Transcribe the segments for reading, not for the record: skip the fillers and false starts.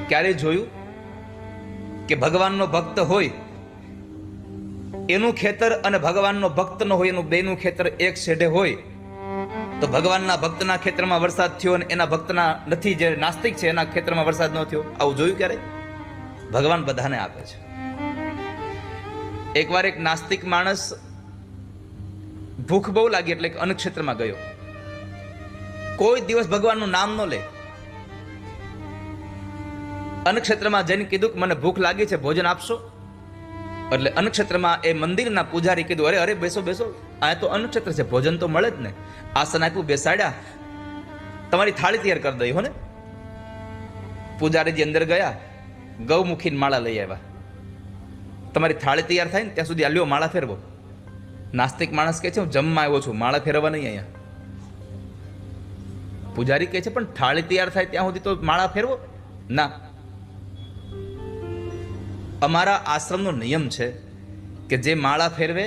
ક્યારેય જોયું કે ભગવાનનો ભક્ત હોય એનું ખેતર અને ભગવાનનો ભક્ત ન હોય એનું બેનું ખેતર એક શેઢે હોય તો ભગવાનના ભક્તના ખેતરમાં વરસાદ થયો અને એના ભક્તના નથી, જે નાસ્તિક છે એના ખેતરમાં વરસાદ ન થયો? આવું જોયું ક્યારે? ભગવાન બધાને આપે છે. એકવાર એક નાસ્તિક માણસ ભૂખ બહુ લાગી એટલે અન્ન ક્ષેત્રમાં ગયો. કોઈ દિવસ ભગવાનનું નામ ન લે. અન્ન ક્ષેત્રમાં જઈને કીધું કે મને ભૂખ લાગી છે, ભોજન આપશો? એટલે અન્ન ક્ષેત્રમાં એ મંદિરના પૂજારી કીધું, અરે અરે બેસો બેસો, આ તો અન્ન ક્ષેત્ર છે, ભોજન તો મળે જ ને. આસન આપ્યું, બેસાડ્યા, તમારી થાળી તૈયાર કરી દઈ હો ને. પૂજારીજી અંદર ગયા, ગૌમુખીની માળા લઈ આવ્યા. તમારી થાળી તૈયાર થાય ને ત્યાં સુધી આ લ્યો માળા ફેરવો. નાસ્તિક માણસ કહે છે હું જમવા આવ્યો છું, માળા ફેરવવા નહીં અહીંયા. પૂજારી કહે છે પણ થાળી તૈયાર થાય ત્યાં સુધી તો માળા ફેરવો. ના, અમારા આશ્રમનો નિયમ છે કે જે માળા ફેરવે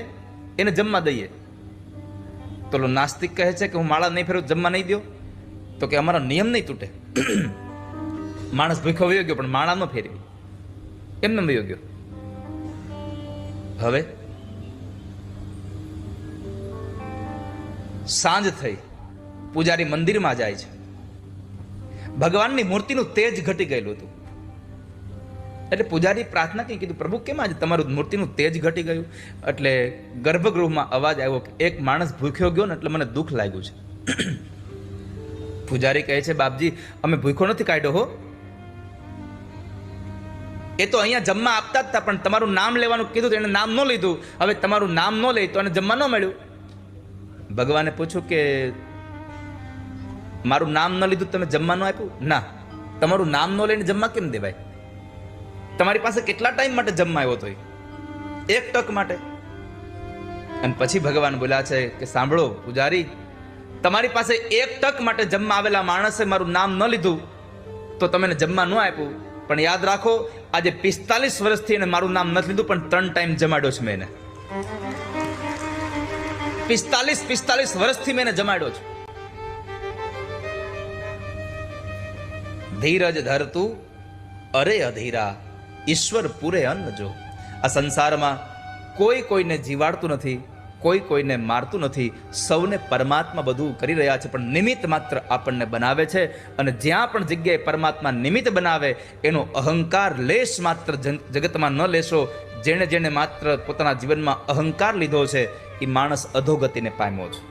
એને જમવા દઈએ. તો નાસ્તિક કહે છે કે હું માળા નહીં ફેરવું, જમવા નહીં દો. તો કે અમારો નિયમ નહીં તૂટે. માણસ ભૂખો વયો ગયો પણ માળા ન ફેરવી, એમને વયો ગયો. હવે સાંજ થઈ, પૂજારી મંદિરમાં જાય છે. ભગવાનની મૂર્તિનું તેજ ઘટી ગયેલું હતું. એટલે પૂજારી પ્રાર્થના કઈ કીધું, પ્રભુ કેમ આજે તમારું મૂર્તિનું તેજ ઘટી ગયું? એટલે ગર્ભગૃહમાં અવાજ આવ્યો કે એક માણસ ભૂખ્યો ગયો ને એટલે મને દુઃખ લાગ્યું છે. પૂજારી કહે છે બાપજી અમે ભૂખ્યો નથી કાઢ્યો હો, એ તો અહીંયા જમવા આપતા જ હતા પણ તમારું નામ લેવાનું કીધું તો એને નામ ન લીધું. હવે તમારું નામ ન લે તો એને જમવા ન મળ્યું. ભગવાને પૂછ્યું કે મારું નામ ન લીધું તમે જમવા ન આપ્યું? ના, તમારું નામ ન લઈને જમવા કેમ દેવાય? તમારી પાસે કેટલા ટાઈમ માટે જમવા આવ્યો તો? એક ટક માટે. અને પછી ભગવાન બોલ્યા છે કે સાંભળો પૂજારી, તમારી પાસે એક ટક માટે જમવા આવેલા માણસે મારું નામ ન લીધું તો તમે જમવા ન આપ્યું. પણ યાદ રાખો, આજે 45 વર્ષથી એને મારું નામ નથી લીધું પણ 3 ટાઈમ જમાડ્યો છે મેં એને. 45 વર્ષથી મેં એને જમાડ્યો છે. ધીરજ ધરતું અરે અધીરા, ઈશ્વર પૂરે અન્ન જો. આ સંસારમાં કોઈ કોઈને જીવાડતું નથી, કોઈ કોઈને મારતું નથી. સૌને પરમાત્મા બધું કરી રહ્યા છે પણ નિમિત્ત માત્ર આપણને બનાવે છે. અને જ્યાં પણ જગ્યાએ પરમાત્મા નિમિત્ત બનાવે એનો અહંકાર લેશ માત્ર જગતમાં ન લેશો. જેણે જેણે માત્ર પોતાના જીવનમાં અહંકાર લીધો છે એ માણસ અધોગતિને પામ્યો છે.